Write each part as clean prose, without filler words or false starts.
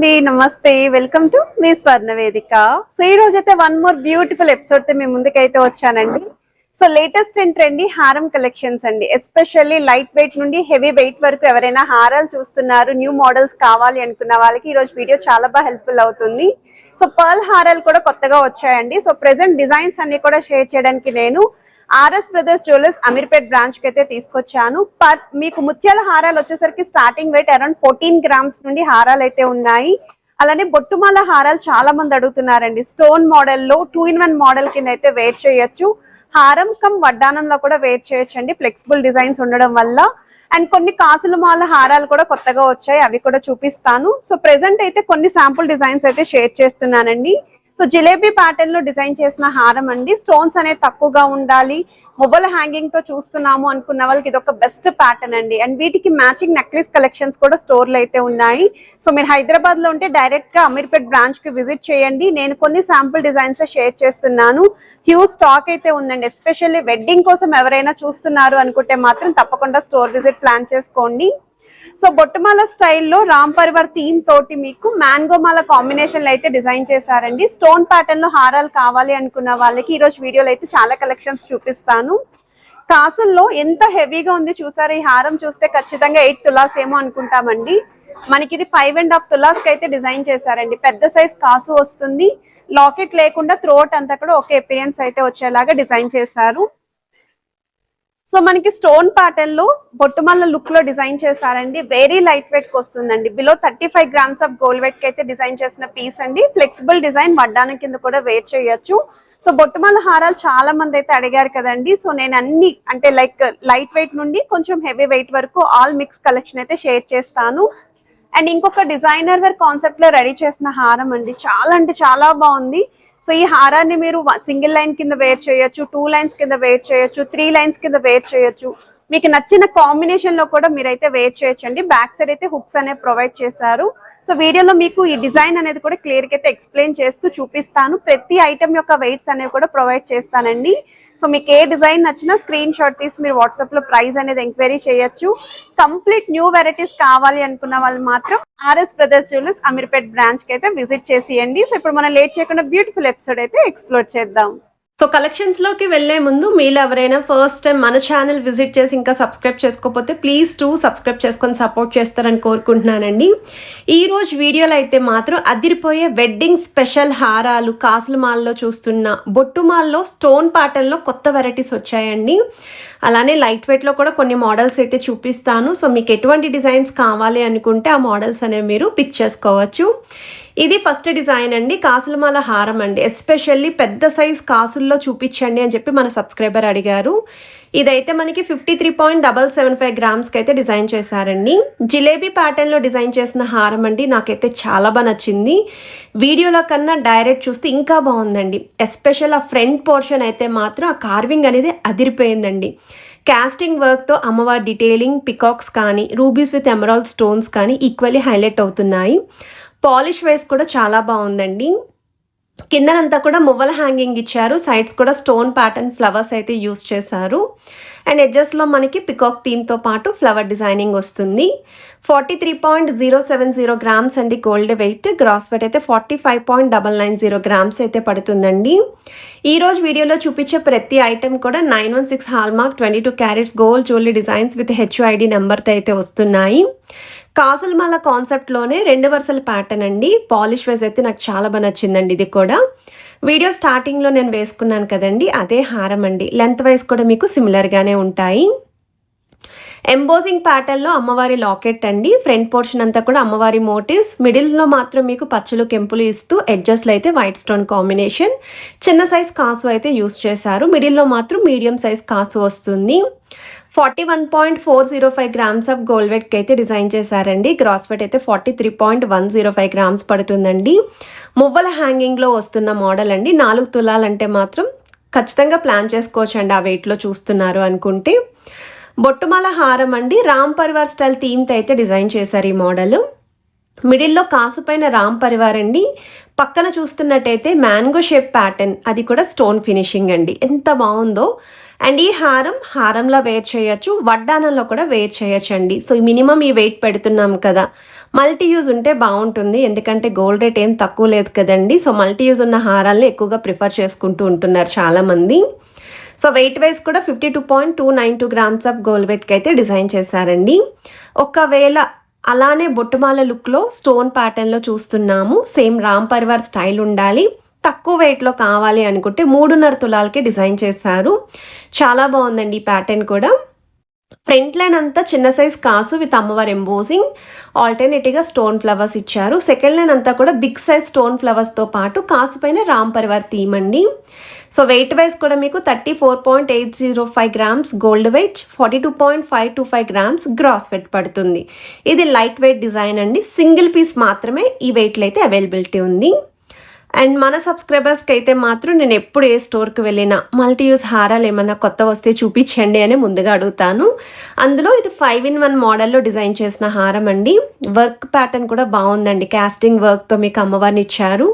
అండి, నమస్తే, welcome to me స్వర్ణ వేదిక. సో ఈ రోజు అయితే వన్ మోర్ బ్యూటిఫుల్ ఎపిసోడ్ తో మీ ముందుకైతే వచ్చానండి. సో లేటెస్ట్ అండ్ ట్రెండీ హారం కలెక్షన్స్ అండి. ఎస్పెషల్లీ లైట్ వెయిట్ నుండి హెవీ వెయిట్ వరకు ఎవరైనా హారాలు చూస్తున్నారు, న్యూ మోడల్స్ కావాలి అనుకున్న వాళ్ళకి ఈ రోజు వీడియో చాలా బాగా హెల్ప్ఫుల్ అవుతుంది. సో పర్ల్ హారాలు కూడా కొత్తగా వచ్చాయండి. సో ప్రెసెంట్ డిజైన్స్ అన్ని కూడా షేర్ చేయడానికి నేను RS brothers jewellers Ameerpet branch కి అయితే తీసుకొచ్చాను. మీకు ముత్యాల హారాలు వచ్చేసరికి స్టార్టింగ్ వెయిట్ అరౌండ్ 14 గ్రామ్స్ నుండి హారాలు అయితే ఉన్నాయి. అలానే బొట్టుమాల హారాలు చాలా మంది అడుగుతున్నారండి. స్టోన్ మోడల్ లో 2-in-1 మోడల్ కింద అయితే వేర్ చేయొచ్చు. హారం కమ్ వడ్డానంలో కూడా వేర్ చేయొచ్చు అండి, ఫ్లెక్సిబుల్ డిజైన్స్ ఉండడం వల్ల. అండ్ కొన్ని కాసుల మాల హారాలు కూడా కొత్తగా వచ్చాయి, అవి కూడా చూపిస్తాను. సో ప్రెసెంట్ అయితే కొన్ని శాంపుల్ డిజైన్స్ అయితే షేర్ చేస్తున్నానండి. సో జిలేబీ ప్యాటర్న్ లో డిజైన్ చేసిన హారం అండి. స్టోన్స్ అనేది తక్కువగా ఉండాలి, మొబైల్ హ్యాంగింగ్ తో చూస్తున్నాము అనుకున్న వాళ్ళకి ఇది ఒక బెస్ట్ ప్యాటర్న్ అండి. అండ్ వీటికి మ్యాచింగ్ నెక్లెస్ కలెక్షన్స్ కూడా స్టోర్ లో అయితే ఉన్నాయి. సో మీరు హైదరాబాద్ లో ఉంటే డైరెక్ట్ గా అమీర్పేట్ బ్రాంచ్ కి విజిట్ చేయండి. నేను కొన్ని శాంపుల్ డిజైన్స్ షేర్ చేస్తున్నాను. హ్యూజ్ స్టాక్ అయితే ఉందండి. ఎస్పెషల్లీ వెడ్డింగ్ కోసం ఎవరైనా చూస్తున్నారు అనుకుంటే మాత్రం తప్పకుండా స్టోర్ విజిట్ ప్లాన్ చేసుకోండి. సో బొట్టుమాల స్టైల్లో రామ్ పరివార్ థీమ్ తోటి మీకు మ్యాంగో మాల కాంబినేషన్ లో అయితే డిజైన్ చేశారండి. స్టోన్ ప్యాటర్న్ లో హారాలు కావాలి అనుకున్న వాళ్ళకి ఈ రోజు వీడియోలో అయితే చాలా కలెక్షన్స్ చూపిస్తాను. కాసుల్లో ఎంత హెవీగా ఉంది చూసారు. ఈ హారం చూస్తే ఖచ్చితంగా 8 తులాస్ ఏమో అనుకుంటామండి. మనకి ఇది 5.5 తులాస్ కి అయితే డిజైన్ చేశారండి. పెద్ద సైజ్ కాసు వస్తుంది. లాకెట్ లేకుండా థ్రోట్ అంతా కూడా ఒకే అపియరెన్స్ అయితే వచ్చేలాగా డిజైన్ చేశారు. సో మనకి స్టోన్ ప్యాటర్న్ లో బొట్టుమల్ల లుక్ లో డిజైన్ చేశారండి. వెరీ లైట్ వెయిట్ కి వస్తుందండి. Below 35 grams of gold weight కి అయితే డిజైన్ చేసిన పీస్ అండి. ఫ్లెక్సిబుల్ డిజైన్ వడ్డానం కింద కూడా వేర్ చేయొచ్చు. సో బొట్టుమల్ల హారాలు చాలా మంది అయితే అడిగారు కదండి. సో నేను అన్ని అంటే లైట్ వెయిట్ నుండి కొంచెం హెవీ వెయిట్ వరకు ఆల్ మిక్స్ కలెక్షన్ అయితే షేర్ చేస్తాను. అండ్ ఇంకొక డిజైనర్ వేర్ కాన్సెప్ట్ లో రెడీ చేసిన హారం అండి. చాలా అంటే చాలా బాగుంది. సో ఈ హారాన్ని మీరు సింగిల్ లైన్ కింద వేర్ చేయొచ్చు, 2 లైన్స్ కింద వేర్ చేయొచ్చు, 3 లైన్స్ కింద వేర్ చేయొచ్చు. మీకు నచ్చిన కాంబినేషన్ లో కూడా మీరైతే వేర్ చేయొచ్చు అండి. బ్యాక్ సైడ్ అయితే హుక్స్ అనేవి ప్రొవైడ్ చేశారు. సో వీడియోలో మీకు ఈ డిజైన్ అనేది కూడా క్లియర్ గా అయితే ఎక్స్ప్లెయిన్ చేస్తూ చూపిస్తాను. ప్రతి ఐటమ్ యొక్క వెయిట్స్ అనేవి కూడా ప్రొవైడ్ చేస్తానండి. సో మీకు ఏ డిజైన్ నచ్చినా స్క్రీన్ షాట్ తీసి మీరు వాట్సాప్ లో ప్రైస్ అనేది ఎంక్వైరీ చేయొచ్చు. కంప్లీట్ న్యూ వెరైటీస్ కావాలి అనుకున్న వాళ్ళు మాత్రం RS brothers jewellers Ameerpet branch కి అయితే విజిట్ చేసేయండి. సో ఇప్పుడు మనం లేట్ చేయకుండా బ్యూటిఫుల్ ఎపిసోడ్ అయితే ఎక్స్ప్లోర్ చేద్దాం. సో కలెక్షన్స్ లోకి వెళ్లే ముందు మీరు ఎవరైనా ఫస్ట్ టైం మన ఛానల్ విజిట్ చేసి ఇంకా సబ్స్క్రైబ్ చేసుకోకపోతే ప్లీజ్ సబ్స్క్రైబ్ చేసుకొని సపోర్ట్ చేస్తారని కోరుకుంటున్నానండి. ఈ రోజు వీడియోలో అయితే మాత్రం అదిరిపోయే వెడ్డింగ్ స్పెషల్ హారాలు కాసుల మాల్లో చూస్తున్న బొట్టుమాల్లో స్టోన్ ప్యాటర్న్లో కొత్త వెరైటీస్ వచ్చాయండి. అలానే లైట్ వెయిట్లో కూడా కొన్ని మోడల్స్ అయితే చూపిస్తాను. సో మీకు ఎటువంటి డిజైన్స్ కావాలి అనుకుంటే ఆ మోడల్స్ అనేవి మీరు పిక్ చేసుకోవచ్చు. ఇది ఫస్ట్ డిజైన్ అండి, కాసులమాల హారం అండి. ఎస్పెషల్లీ పెద్ద సైజ్ కాసుల్లో చూపించండి అని చెప్పి మన సబ్స్క్రైబర్ అడిగారు. ఇదైతే మనకి 53.775 గ్రామ్స్కి అయితే డిజైన్ చేశారండి. జిలేబీ ప్యాటర్న్లో డిజైన్ చేసిన హారం అండి. నాకైతే చాలా బాగా నచ్చింది. వీడియోలో కన్నా డైరెక్ట్ చూస్తే ఇంకా బాగుందండి. ఎస్పెషల్ ఆ ఫ్రంట్ పోర్షన్ అయితే మాత్రం ఆ కార్వింగ్ అనేది అదిరిపోయిందండి. కాస్టింగ్ వర్క్తో అమ్మవారి డీటెయిలింగ్, పికాక్స్ కానీ రూబీస్ విత్ ఎమరాల్డ్ స్టోన్స్ కానీ ఈక్వల్లీ హైలైట్ అవుతున్నాయి. పాలిష్ వైస్ కూడా చాలా బాగుందండి. కిందనంతా కూడా మువ్వల హ్యాంగింగ్ ఇచ్చారు. సైడ్స్ కూడా స్టోన్ ప్యాటర్న్ ఫ్లవర్స్ అయితే యూస్ చేశారు. అండ్ ఎడ్జెస్లో మనకి పికాక్ థీమ్తో పాటు ఫ్లవర్ డిజైనింగ్ వస్తుంది. 43.070 గ్రామ్స్ అండి గోల్డ్ వెయిట్. గ్రాస్ వెయిట్ అయితే 45.990 గ్రామ్స్ అయితే పడుతుందండి. ఈరోజు వీడియోలో చూపించే ప్రతి ఐటెం కూడా 916 hallmark 22 carats gold jewellery designs with HUID నెంబర్తో అయితే వస్తున్నాయి. కాసులమాల కాన్సెప్ట్లోనే 2 వరుసల ప్యాటర్న్ అండి. పాలిష్ వైజ్ అయితే నాకు చాలా బాగా నచ్చిందండి. ఇది కూడా వీడియో స్టార్టింగ్లో నేను వేసుకున్నాను కదండి, అదే హారం అండి. లెంత్ వైజ్ కూడా మీకు సిమిలర్గానే ఉంటాయి. ఎంబోజింగ్ ప్యాటర్న్లో అమ్మవారి లాకెట్ అండి. ఫ్రంట్ పోర్షన్ అంతా కూడా అమ్మవారి మోటివ్స్, మిడిల్లో మాత్రం మీకు పచ్చలు కెంపులు ఇస్తూ ఎడ్జస్ట్లో అయితే వైట్ స్టోన్ కాంబినేషన్. చిన్న సైజ్ కాసు అయితే యూస్ చేశారు. మిడిల్లో మాత్రం మీడియం సైజ్ కాసు వస్తుంది. 41.405 గ్రామ్స్ ఆఫ్ గోల్డ్ వెయిట్కి అయితే డిజైన్ చేశారండి. గ్రాస్ వెయిట్ అయితే 43.105 గ్రామ్స్ పడుతుందండి. మువ్వల హ్యాంగింగ్లో వస్తున్న మోడల్ అండి. 4 తులాలంటే మాత్రం ఖచ్చితంగా ప్లాన్ చేసుకోవచ్చు అండి, ఆ వెయిట్లో చూస్తున్నారు అనుకుంటే. బొట్టుమాల హారం అండి. రామ్ పరివార్ స్టైల్ థీమ్తో అయితే డిజైన్ చేశారు ఈ మోడల్. మిడిల్లో కాసు పైన రామ్ పరివార్ అండి. పక్కన చూస్తున్నట్టయితే మ్యాంగో షేప్ ప్యాటర్న్, అది కూడా స్టోన్ ఫినిషింగ్ అండి. ఎంత బాగుందో. అండ్ ఈ హారంలా వేర్ చేయొచ్చు, వడ్డానంలో కూడా వేర్ చేయొచ్చు అండి. సో మినిమం ఈ వెయిట్ పెడుతున్నాం కదా, మల్టీ యూజ్ ఉంటే బాగుంటుంది, ఎందుకంటే గోల్డ్ రేట్ ఏం తక్కువ లేదు కదండి. సో మల్టీ యూజ్ ఉన్న హారాలని ఎక్కువగా ప్రిఫర్ చేసుకుంటూ ఉంటున్నారు చాలామంది. సో వెయిట్ వైజ్ కూడా 52.292 గ్రామ్స్ ఆఫ్ గోల్డ్ వెయిట్కి అయితే డిజైన్ చేశారండి. ఒకవేళ అలానే బొట్టుమాల లుక్లో స్టోన్ ప్యాటర్న్లో చూస్తున్నాము, సేమ్ రామ్ పరివార్ స్టైల్ ఉండాలి, తక్కువ వెయిట్లో కావాలి అనుకుంటే 3.5 తులాలకి డిజైన్ చేశారు. చాలా బాగుందండి ఈ ప్యాటర్న్ కూడా. ఫ్రంట్ లైన్ అంతా చిన్న సైజ్ కాసు విత్ అమ్మవారి ఎంబోజింగ్, ఆల్టర్నేటివ్గా స్టోన్ ఫ్లవర్స్ ఇచ్చారు. సెకండ్ లైన్ అంతా కూడా బిగ్ సైజ్ స్టోన్ ఫ్లవర్స్తో పాటు కాసు పైన రామ్ పరివార్ థీమ్ అండి. సో వెయిట్ వైజ్ కూడా మీకు 34.805 grams gold weight, 42.525 grams gross weight పడుతుంది. ఇది లైట్ వెయిట్ డిజైన్ అండి, సింగిల్ పీస్ మాత్రమే ఈ వెయిట్లో అయితే అవైలబిలిటీ ఉంది. అండ్ మన సబ్స్క్రైబర్స్కి అయితే మాత్రం నేను ఎప్పుడు ఏ స్టోర్కి వెళ్ళినా మల్టీ యూజ్ హారాలు ఏమన్నా కొత్త వస్తే చూపించండి అని ముందుగా అడుగుతాను. అందులో ఇది 5-in-1 మోడల్లో డిజైన్ చేసిన హారం అండి. వర్క్ ప్యాటర్న్ కూడా బాగుందండి, కాస్టింగ్ వర్క్తో మీకు అమ్మవారిని ఇచ్చారు.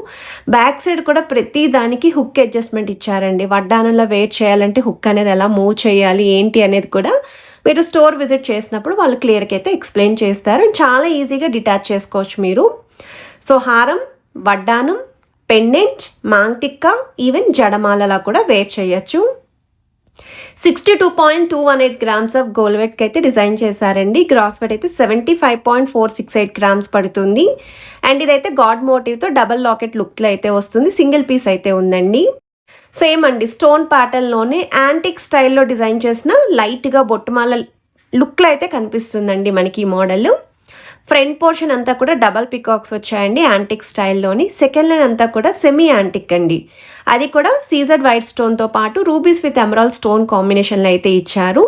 బ్యాక్ సైడ్ కూడా ప్రతి దానికి హుక్ అడ్జస్ట్మెంట్ ఇచ్చారండి. వడ్డానంలో వెయిట్ చేయాలంటే హుక్ అనేది ఎలా మూవ్ చేయాలి ఏంటి అనేది కూడా మీరు స్టోర్ విజిట్ చేసినప్పుడు వాళ్ళు క్లియర్గా అయితే ఎక్స్ప్లెయిన్ చేస్తారు. అండ్ చాలా ఈజీగా డిటాచ్ చేసుకోవచ్చు మీరు. సో హారం, వడ్డానం, పెండెంట్, మాంగ్టిక్కా, ఈవెన్ జడమాలలా కూడా వేర్ చేయొచ్చు. 62.218 గ్రామ్స్ ఆఫ్ గోల్డ్ వెయిట్కి అయితే డిజైన్ చేశారండి. గ్రాస్ వెయిట్ అయితే 75.468 గ్రామ్స్ పడుతుంది. అండ్ ఇదైతే గాడ్ మోటివ్తో డబల్ లాకెట్ లుక్లో అయితే వస్తుంది, సింగిల్ పీస్ అయితే ఉందండి. సేమ్ అండి, స్టోన్ ప్యాటర్న్లోనే యాంటిక్ స్టైల్లో డిజైన్ చేసిన లైట్గా బొట్టుమాల లుక్లో అయితే కనిపిస్తుందండి మనకి ఈ మోడల్. ఫ్రంట్ పోర్షన్ అంతా కూడా డబల్ పికాక్స్ వచ్చాయండి యాంటిక్ స్టైల్లోని. సెకండ్ లైన్ అంతా కూడా సెమీ యాంటిక్ అండి, అది కూడా సీజర్డ్ వైట్ స్టోన్తో పాటు రూబీస్ విత్ ఎమరాల్డ్ స్టోన్ కాంబినేషన్లో అయితే ఇచ్చారు.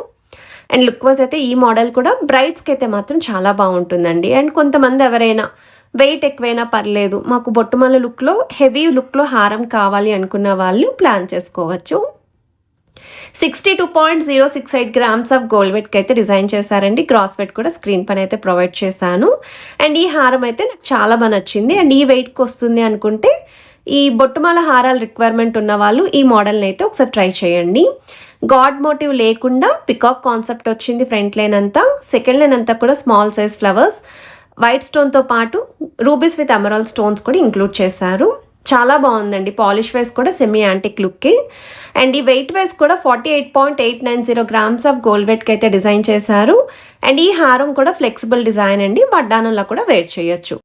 అండ్ లుక్ వైజ్ అయితే ఈ మోడల్ కూడా బ్రైడ్స్కి అయితే మాత్రం చాలా బాగుంటుందండి. అండ్ కొంతమంది ఎవరైనా వెయిట్ ఎక్కువైనా పర్లేదు, మాకు బొట్టుమల్ల లుక్లో హెవీ లుక్లో హారం కావాలి అనుకున్న వాళ్ళు ప్లాన్ చేసుకోవచ్చు. 62.068 గ్రామ్స్ ఆఫ్ గోల్డ్ వెయిట్కి అయితే డిజైన్ చేశారండి. గ్రాస్ వెయిట్ కూడా స్క్రీన్ పైన అయితే ప్రొవైడ్ చేశాను. అండ్ ఈ హారం అయితే నాకు చాలా బాగా నచ్చింది. అండ్ ఈ వెయిట్కి వస్తుంది అనుకుంటే ఈ బొట్టుమాల హారాలు రిక్వైర్మెంట్ ఉన్న వాళ్ళు ఈ మోడల్ని అయితే ఒకసారి ట్రై చేయండి. గాడ్ మోటివ్ లేకుండా పికాక్ కాన్సెప్ట్ వచ్చింది ఫ్రంట్ లైన్ అంతా. సెకండ్ లైన్ అంతా కూడా స్మాల్ సైజ్ ఫ్లవర్స్, వైట్ స్టోన్తో పాటు రూబీస్ విత్ ఎమరాల్డ్ స్టోన్స్ కూడా ఇంక్లూడ్ చేశారు. చాలా బాగుందండి, పాలిష్ వైజ్ కూడా సెమీ యాంటిక్ లుక్కి. అండ్ ఈ వెయిట్ వైజ్ కూడా 48.890 గ్రామ్స్ ఆఫ్ గోల్డ్ వెయిట్కి అయితే డిజైన్ చేశారు. అండ్ ఈ హారం కూడా ఫ్లెక్సిబుల్ డిజైన్ అండి, వడ్డానంలో కూడా వేర్ చేయొచ్చు.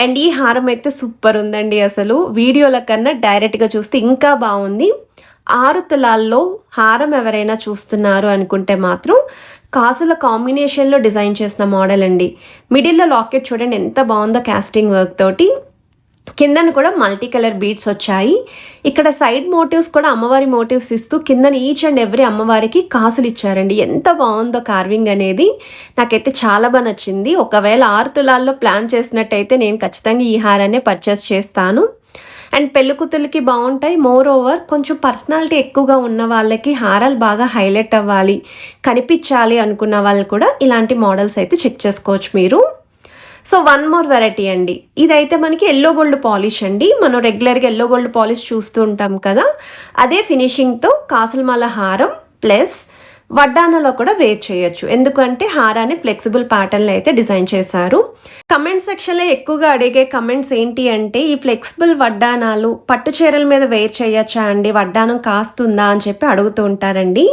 అండ్ ఈ హారం అయితే సూపర్ ఉందండి, అసలు వీడియోల కన్నా డైరెక్ట్గా చూస్తే ఇంకా బాగుంది. 6 తులాల్లో హారం ఎవరైనా చూస్తున్నారు అనుకుంటే మాత్రం కాసుల కాంబినేషన్లో డిజైన్ చేసిన మోడల్ అండి. మిడిల్లో లాకెట్ చూడండి ఎంత బాగుందో కాస్టింగ్ వర్క్ తోటి. కిందన కూడా మల్టీ కలర్ బీడ్స్ వచ్చాయి. ఇక్కడ సైడ్ మోటివ్స్ కూడా అమ్మవారి మోటివ్స్ ఇస్తూ కిందన ఈచ్ అండ్ ఎవ్రీ అమ్మవారికి కాసులు ఇచ్చారండి. ఎంత బాగుందో కార్వింగ్ అనేది, నాకైతే చాలా బాగా నచ్చింది. ఒకవేళ 6 తులాల్లో ప్లాన్ చేసినట్టయితే నేను ఖచ్చితంగా ఈ హారాన్ని పర్చేస్ చేస్తాను. అండ్ పెళ్ళికూతులకి బాగుంటాయి. మోర్ ఓవర్ కొంచెం పర్సనాలిటీ ఎక్కువగా ఉన్న వాళ్ళకి హారాలు బాగా హైలైట్ అవ్వాలి, కనిపించాలి అనుకున్న వాళ్ళు కూడా ఇలాంటి మోడల్స్ అయితే చెక్ చేసుకోవచ్చు మీరు. సో వన్ మోర్ వెరైటీ అండి, ఇదైతే మనకి ఎల్లో గోల్డ్ పాలిష్ అండి. మనం రెగ్యులర్గా ఎల్లో గోల్డ్ పాలిష్ చూస్తూ ఉంటాం కదా, అదే ఫినిషింగ్తో కాసులమాల హారం ప్లస్ వడ్డానంలో కూడా వేర్ చేయొచ్చు. ఎందుకంటే హారాన్ని ఫ్లెక్సిబుల్ ప్యాటర్న్లో అయితే డిజైన్ చేశారు. కమెంట్ సెక్షన్లో ఎక్కువగా అడిగే కమెంట్స్ ఏంటి అంటే, ఈ ఫ్లెక్సిబుల్ వడ్డానాలు పట్టు చీరల మీద వేర్ చేయొచ్చా అండి, వడ్డానం కాస్తుందా అని చెప్పి అడుగుతూ ఉంటారండి.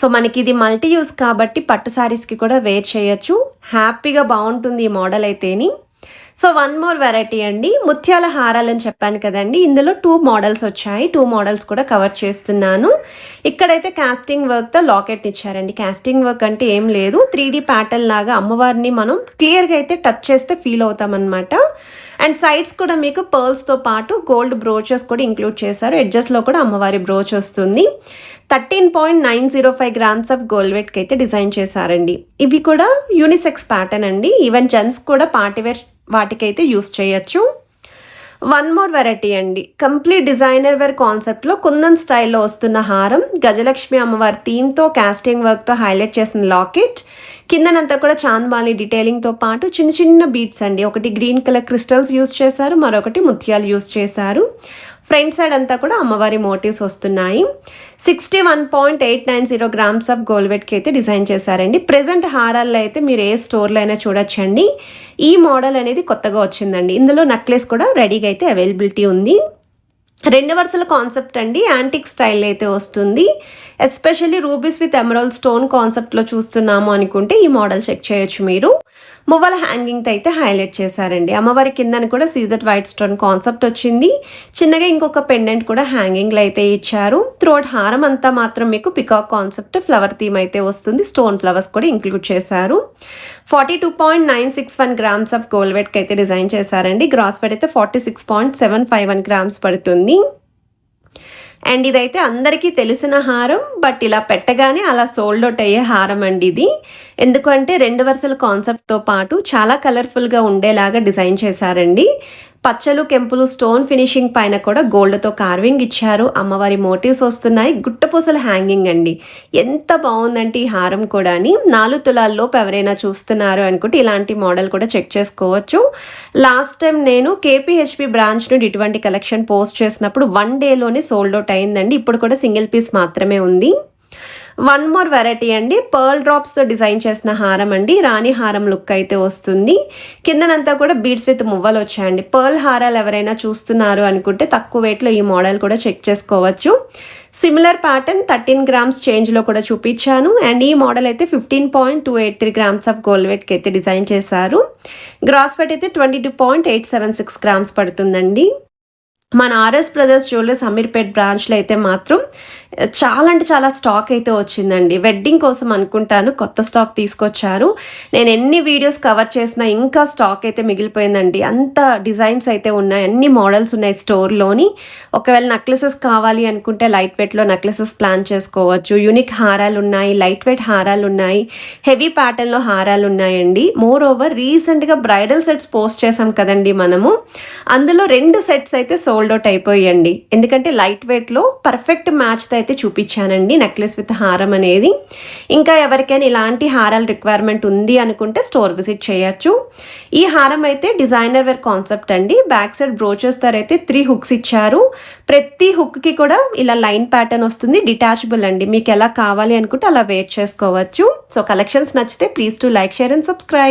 సో మనకి ఇది మల్టీ యూస్ కాబట్టి పట్టు శారీస్కి కూడా వేర్ చేయొచ్చు, హ్యాపీగా బాగుంటుంది ఈ మోడల్ అయితేని. సో వన్ మోర్ వెరైటీ అండి, ముత్యాల హారాలని చెప్పాను కదండి, ఇందులో 2 మోడల్స్ వచ్చాయి. 2 మోడల్స్ కూడా కవర్ చేస్తున్నాను. ఇక్కడైతే కాస్టింగ్ వర్క్తో లాకెట్ ఇచ్చారండి. కాస్టింగ్ వర్క్ అంటే ఏం లేదు, 3D ప్యాటర్న్ లాగా అమ్మవారిని మనం క్లియర్గా అయితే టచ్ చేస్తే ఫీల్ అవుతాం అనమాట. అండ్ సైడ్స్ కూడా మీకు పర్ల్స్తో పాటు గోల్డ్ బ్రోచెస్ కూడా ఇంక్లూడ్ చేశారు. ఎడ్జెస్లో కూడా అమ్మవారి బ్రోచ్ వస్తుంది. 13.905 గ్రామ్స్ ఆఫ్ గోల్డ్ వెయిట్కి అయితే డిజైన్ చేశారండి. ఇవి కూడా యూనిసెక్స్ ప్యాటర్న్ అండి, ఈవెన్ జెంట్స్ కూడా పార్టీవేర్ వాటికైతే యూస్ చేయొచ్చు. వన్ మోర్ వెరైటీ అండి, కంప్లీట్ డిజైనర్ వేర్ కాన్సెప్ట్లో కుందన్ స్టైల్లో వస్తున్న హారం. గజలక్ష్మి అమ్మవారి థీమ్తో కాస్టింగ్ వర్క్తో హైలైట్ చేసిన లాకెట్, కిందనంతా కూడా చాంద్బాలి డీటెయిలింగ్తో పాటు చిన్న చిన్న బీట్స్ అండి. ఒకటి గ్రీన్ కలర్ క్రిస్టల్స్ యూస్ చేశారు, మరొకటి ముత్యాలు యూస్ చేశారు. ఫ్రంట్ సైడ్ అంతా కూడా అమ్మవారి మోటివ్స్ వస్తున్నాయి. 61.890 గ్రామ్స్ ఆఫ్ గోల్డ్ వెయిట్కి అయితే డిజైన్ చేశారండి. ప్రెజెంట్ హారాల్లో అయితే మీరు ఏ స్టోర్లో అయినా చూడొచ్చండి. ఈ మోడల్ అనేది కొత్తగా వచ్చిందండి. ఇందులో నెక్లెస్ కూడా రెడీగా అయితే అవైలబిలిటీ ఉంది. 2 వరుసల కాన్సెప్ట్ అండి, యాంటిక్ స్టైల్ అయితే వస్తుంది. Especially rubies with emerald stone కాన్సెప్ట్లో చూస్తున్నాము అనుకుంటే ఈ మోడల్ చెక్ చేయొచ్చు మీరు. మువ్వల హ్యాంగింగ్తో అయితే హైలైట్ చేశారండి. అమ్మవారి కిందని కూడా సీజెడ్ వైట్ స్టోన్ కాన్సెప్ట్ వచ్చింది. చిన్నగా ఇంకొక పెండెంట్ కూడా హ్యాంగింగ్లో అయితే ఇచ్చారు. త్రోట్ హారం అంతా మాత్రం మీకు పికాక్ కాన్సెప్ట్ ఫ్లవర్ థీమ్ అయితే వస్తుంది. స్టోన్ ఫ్లవర్స్ కూడా ఇంక్లూడ్ చేశారు. 42.961 గ్రామ్స్ ఆఫ్ గోల్డ్ వెయిట్కి అయితే డిజైన్ చేశారండి. గ్రాస్ వెయిట్ అయితే 46.751 గ్రామ్స్ పడుతుంది. అండ్ ఇదైతే అందరికీ తెలిసిన హారం, బట్ ఇలా పెట్టగానే అలా సోల్డ్ అవుట్ అయ్యే హారం అండి ఇది. ఎందుకంటే 2 వరుసల కాన్సెప్ట్తో పాటు చాలా కలర్ఫుల్గా ఉండేలాగా డిజైన్ చేశారండి. పచ్చలు కెంపులు స్టోన్ ఫినిషింగ్ పైన కూడా గోల్డ్తో కార్వింగ్ ఇచ్చారు. అమ్మవారి మోటివ్స్ వస్తున్నాయి. గుట్టపూసల హ్యాంగింగ్ అండి. ఎంత బాగుందంటే ఈ హారం కూడా. 4 తులాల్లోపు ఎవరైనా చూస్తున్నారు అనుకుంటే ఇలాంటి మోడల్ కూడా చెక్ చేసుకోవచ్చు. లాస్ట్ టైం నేను కేపీహెచ్పి బ్రాంచ్ నుండి ఇటువంటి కలెక్షన్ పోస్ట్ చేసినప్పుడు 1 డేలోనే సోల్డ్ అవుట్ అయిందండి. ఇప్పుడు కూడా సింగిల్ పీస్ మాత్రమే ఉంది. 1 మోర్ వెరైటీ అండి, పర్ల్ డ్రాప్స్తో డిజైన్ చేసిన హారం అండి. రాణి హారం లుక్ అయితే వస్తుంది. కిందనంతా కూడా బీడ్స్ విత్ మువ్వలు వచ్చాయండి. పర్ల్ హారాలు ఎవరైనా చూస్తున్నారు అనుకుంటే తక్కువ వెయిట్లో ఈ మోడల్ కూడా చెక్ చేసుకోవచ్చు. సిమిలర్ ప్యాటర్న్ 13 గ్రామ్స్ చేంజ్లో కూడా చూపించాను. అండ్ ఈ మోడల్ అయితే 15.283 గ్రామ్స్ ఆఫ్ గోల్డ్ వెయిట్కి అయితే డిజైన్ చేశారు. గ్రాస్ వెయిట్ అయితే 22.876 గ్రామ్స్ పడుతుందండి. మన ఆర్ఎస్ బ్రదర్స్ జ్యువెలర్స్ అమీర్పేట్ బ్రాంచ్లో అయితే మాత్రం చాలా అంటే చాలా స్టాక్ అయితే వచ్చిందండి. వెడ్డింగ్ కోసం అనుకుంటాను కొత్త స్టాక్ తీసుకొచ్చారు. నేను ఎన్ని వీడియోస్ కవర్ చేసినా ఇంకా స్టాక్ అయితే మిగిలిపోయిందండి. అంత డిజైన్స్ అయితే ఉన్నాయి, అన్ని మోడల్స్ ఉన్నాయి స్టోర్లోని. ఒకవేళ నెక్లెసెస్ కావాలి అనుకుంటే లైట్ వెయిట్లో నెక్లెసెస్ ప్లాన్ చేసుకోవచ్చు. యూనిక్ హారాలు ఉన్నాయి, లైట్ వెయిట్ హారాలు ఉన్నాయి, హెవీ ప్యాటర్న్లో హారాలు ఉన్నాయండి. మోర్ ఓవర్ రీసెంట్గా బ్రైడల్ సెట్స్ పోస్ట్ చేసాం కదండి మనము, అందులో 2 సెట్స్ అయితే సోల్డ్ అవుట్ అయిపోయండి. ఎందుకంటే లైట్ వెయిట్లో పర్ఫెక్ట్ మ్యాచ్తో అయితే చూపించానండి నెక్లెస్ విత్ హారం అనేది. ఇంకా ఎవరికైనా ఇలాంటి హారాలు రిక్వైర్మెంట్ ఉంది అనుకుంటే స్టోర్ విజిట్ చేయొచ్చు. ఈ హారం అయితే డిజైనర్ వేర్ కాన్సెప్ట్ అండి. బ్యాక్ సైడ్ బ్రోచెస్ ధర అయితే 3 హుక్స్ ఇచ్చారు. ప్రతి హుక్కి కూడా ఇలా లైన్ ప్యాటర్న్ వస్తుంది. డిటాచబుల్ అండి, మీకు ఎలా కావాలి అనుకుంటే అలా వేర్ చేసుకోవచ్చు. సో కలెక్షన్స్ నచ్చితే please to like, share and subscribe.